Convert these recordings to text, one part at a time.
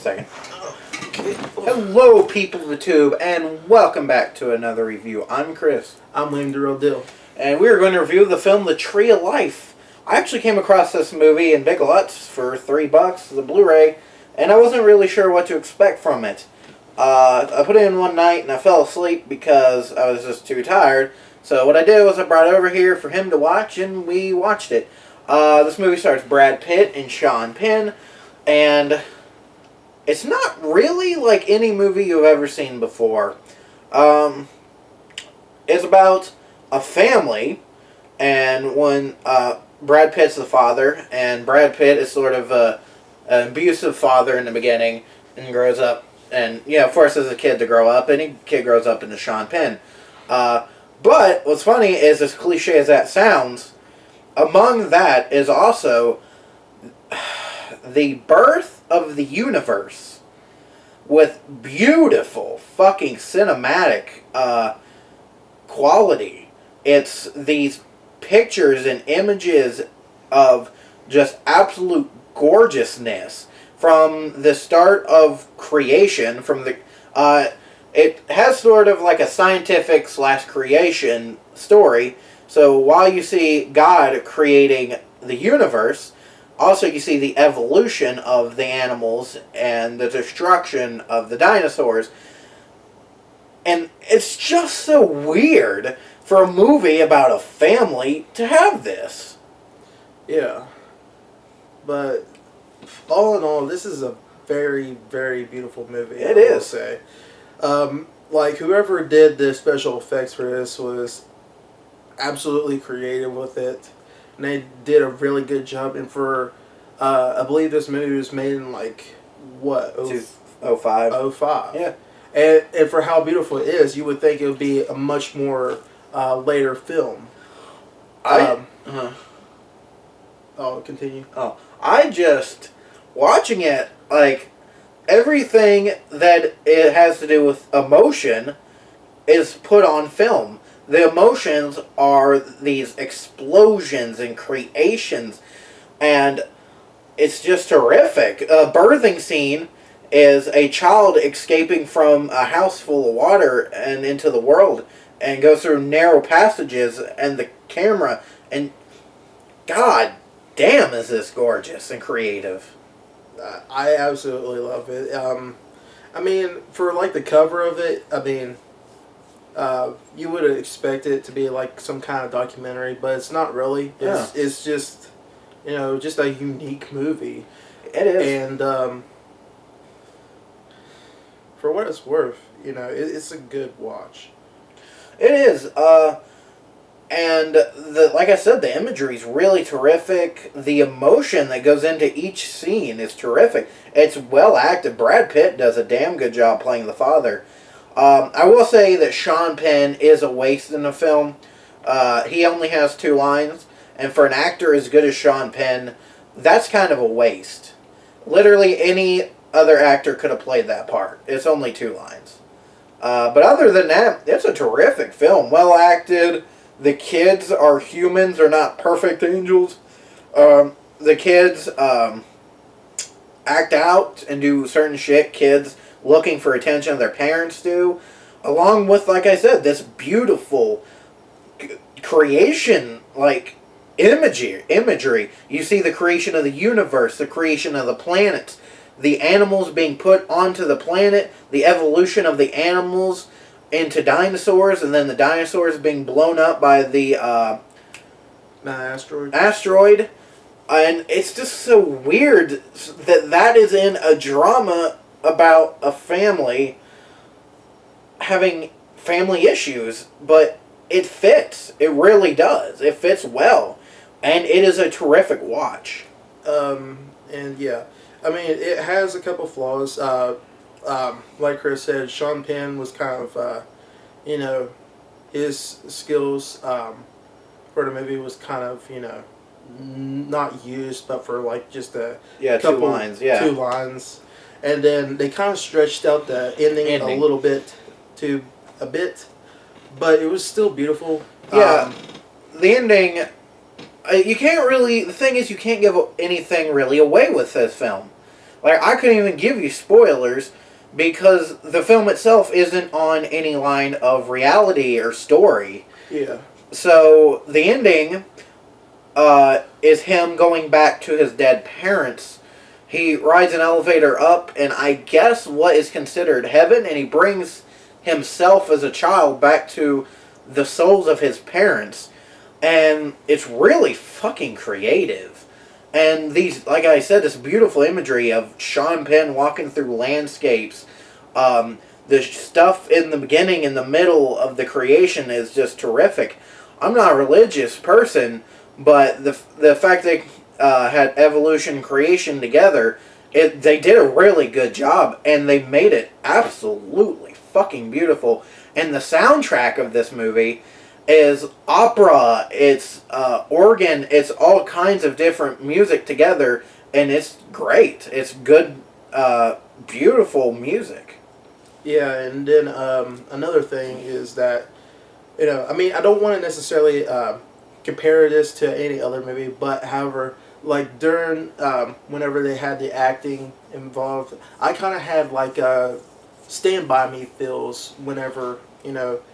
Second. Okay. Hello, people of the tube, and welcome back to another review. I'm Chris. I'm William DeRodell. And we're going to review the film The Tree of Life. I actually came across this movie in Big Lots for $3, the Blu-ray, and I wasn't really sure what to expect from it. I put it in one night and I fell asleep because I was just too tired. So what I did was I brought it over here for him to watch, and we watched it. This movie stars Brad Pitt and Sean Penn, and it's not really like any movie you've ever seen before. It's about a family, and when Brad Pitt's the father, and Brad Pitt is sort of an abusive father in the beginning, and grows up, and forces a kid to grow up. Any kid grows up into Sean Penn. But what's funny is, as cliche as that sounds, among that is also the birth of the universe with beautiful fucking cinematic quality. It's these pictures and images of just absolute gorgeousness from the start of creation. From the it has sort of like a scientific / creation story. So while you see God creating the universe, also you see the evolution of the animals and the destruction of the dinosaurs. And it's just so weird for a movie about a family to have this. Yeah. But all in all, this is a very, very beautiful movie. It is. I will say. Like, whoever did the special effects for this was absolutely creative with it. And they did a really good job. And for, I believe this movie was made in, like, what? 2005. 05. Yeah. And for how beautiful it is, you would think it would be a much more later film. Oh, continue. Oh, I just, watching it, like, everything that it has to do with emotion is put on film. The emotions are these explosions and creations, and it's just terrific. A birthing scene is a child escaping from a house full of water and into the world, and goes through narrow passages, and the camera, and god damn is this gorgeous and creative. I absolutely love it. I mean, for like the cover of it, I mean, you would expect it to be like some kind of documentary, but it's not really. It's just, just a unique movie. It is. And for what it's worth, it's a good watch. It is. And like I said, the imagery is really terrific. The emotion that goes into each scene is terrific. It's well acted. Brad Pitt does a damn good job playing the father. I will say that Sean Penn is a waste in the film. He only has 2 lines, and for an actor as good as Sean Penn, that's kind of a waste. Literally any other actor could have played that part. It's only 2 lines. But other than that, it's a terrific film. Well acted. The kids are humans. They're not perfect angels. The kids act out and do certain shit kids looking for attention their parents do. Along with, like I said, this beautiful creation, like imagery. You see the creation of the universe, the creation of the planets, the animals being put onto the planet, the evolution of the animals into dinosaurs, and then the dinosaurs being blown up by the asteroid. And it's just so weird that is in a drama about a family having family issues, but it fits. It really does. It fits well, and it is a terrific watch. And yeah, I mean, it has a couple flaws. Like Chris said, Sean Penn was kind of, his skills for the movie was kind of, not used, but for like just a couple 2 lines. Yeah, 2 lines, and then they kind of stretched out the ending a little bit to a bit, but it was still beautiful. Yeah, the ending. You can't really. The thing is, you can't give anything really away with this film. Like, I couldn't even give you spoilers because the film itself isn't on any line of reality or story. Yeah. So, the ending is him going back to his dead parents. He rides an elevator up, and I guess what is considered heaven, and he brings himself as a child back to the souls of his parents. And it's really fucking creative. And these, like I said, this beautiful imagery of Sean Penn walking through landscapes. The stuff in the beginning and the middle of the creation is just terrific. I'm not a religious person, but the fact they had evolution and creation together, they did a really good job, and they made it absolutely fucking beautiful. And the soundtrack of this movie is opera, it's organ, it's all kinds of different music together, and it's great. It's good, beautiful music. Yeah, and then another thing is that, I mean, I don't want to necessarily compare this to any other movie, but however, like during whenever they had the acting involved, I kind of had like Stand By Me feels whenever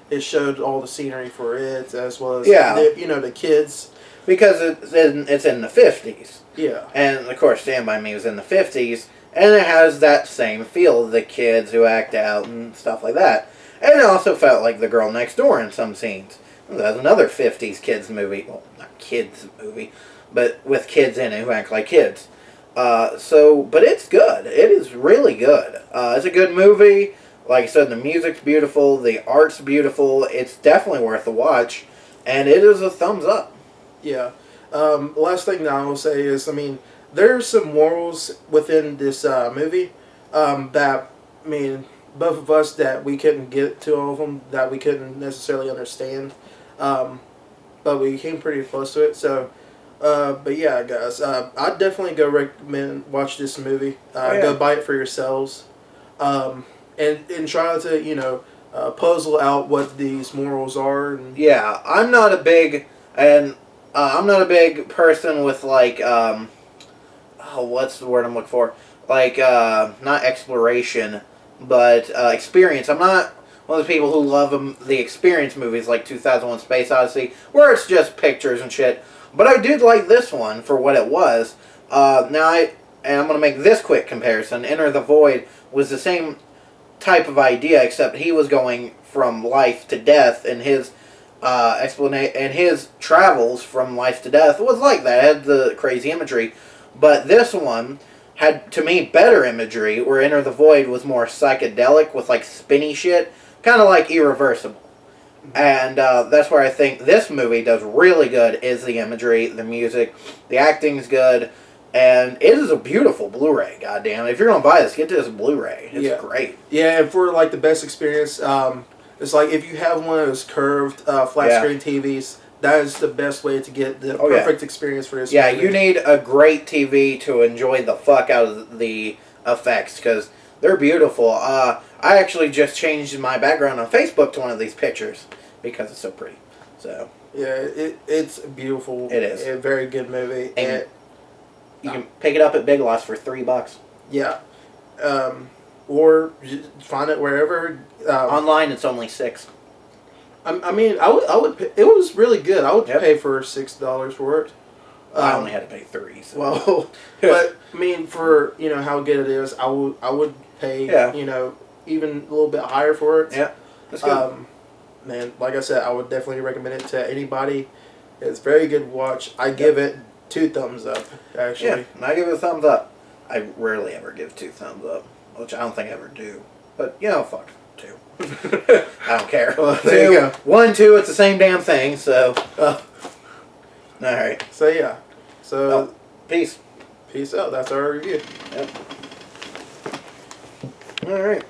it showed all the scenery for it, as well as the kids, because it's in the 50s. Yeah, and of course Stand By Me was in the 50s, and it has that same feel of the kids who act out and stuff like that. And it also felt like The Girl Next Door in some scenes. That's another 50s kids movie. Well, not kids movie, but with kids in it who act like kids. But it's good. It is really good. It's a good movie. Like I said, the music's beautiful. The art's beautiful. It's definitely worth a watch. And it is a thumbs up. Yeah. The last thing that I will say is, I mean, there's some morals within this movie that, I mean, both of us that we couldn't get to all of them, that we couldn't necessarily understand, but we came pretty close to it. So, but yeah, guys, I'd definitely go recommend watch this movie. Go buy it for yourselves, and try to puzzle out what these morals are. And yeah, I'm not a big person with like what's the word I'm looking for? Like not exploration, but experience. I'm not one of the people who love the experience movies like 2001: Space Odyssey, where it's just pictures and shit. But I did like this one for what it was. And I'm going to make this quick comparison. Enter the Void was the same type of idea, except he was going from life to death, and his and his travels from life to death was like that. It had the crazy imagery. But this one had, to me, better imagery, where Enter the Void was more psychedelic with like spinny shit, kind of like Irreversible. And that's where I think this movie does really good, is the imagery, the music, the acting's good, and it is a beautiful Blu-ray, goddamn. If you're going to buy this, get this Blu-ray. It's great. Yeah, and for like the best experience, it's like if you have one of those curved flat screen TVs, that is the best way to get the perfect experience for this movie. You need a great TV to enjoy the fuck out of the effects, because they're beautiful. I actually just changed my background on Facebook to one of these pictures because it's so pretty. So yeah, it's beautiful. It is a very good movie, and you can pick it up at Big Lots for $3. Yeah, or find it wherever. Online, it's only $6. I mean, I would. It was really good. I would pay for $6 for it. I only had to pay $3. So. Well, but I mean, for how good it is, I would pay even a little bit higher for it. Yeah, that's good. Man, like I said, I would definitely recommend it to anybody. It's a very good watch. I give it 2 thumbs up. Actually, yeah, I give it a thumbs up. I rarely ever give 2 thumbs up, which I don't think I ever do. But fuck 2. I don't care. Well, there you go. 1, 2, it's the same damn thing. So, all right. So yeah. So peace. Peace out. That's our review. Yep. All right.